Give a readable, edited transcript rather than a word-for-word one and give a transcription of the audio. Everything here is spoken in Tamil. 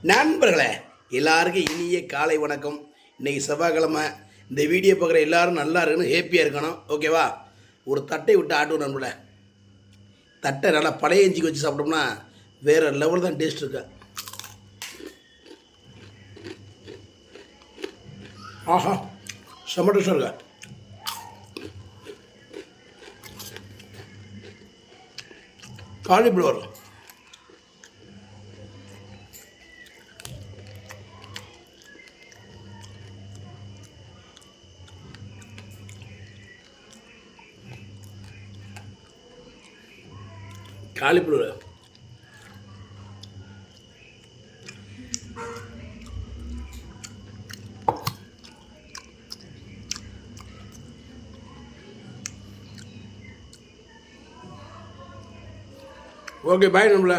நண்பர்களே, எல்லாருக்கும் இனிய காலை வணக்கம். இன்றைக்கி செவ்வாய்க்கிழமை. இந்த வீடியோ பார்க்குற எல்லோரும் நல்லா இருக்கணும், ஹேப்பியாக இருக்கணும். ஓகேவா? ஒரு தட்டை விட்டு ஆட்டுவோம் நண்பர்களே. தட்டை நல்லா பழைய இஞ்சிக்கு வச்சு சாப்பிட்டோம்னா வேறு லெவல் தான் டேஸ்ட் இருக்கு. ஆஹா, செம்ம டேஸ்டாக இருக்கா. காலிஃப்ளவர் காலிஃப்ளவர் ஓகே, பாய் நண்பர்களே.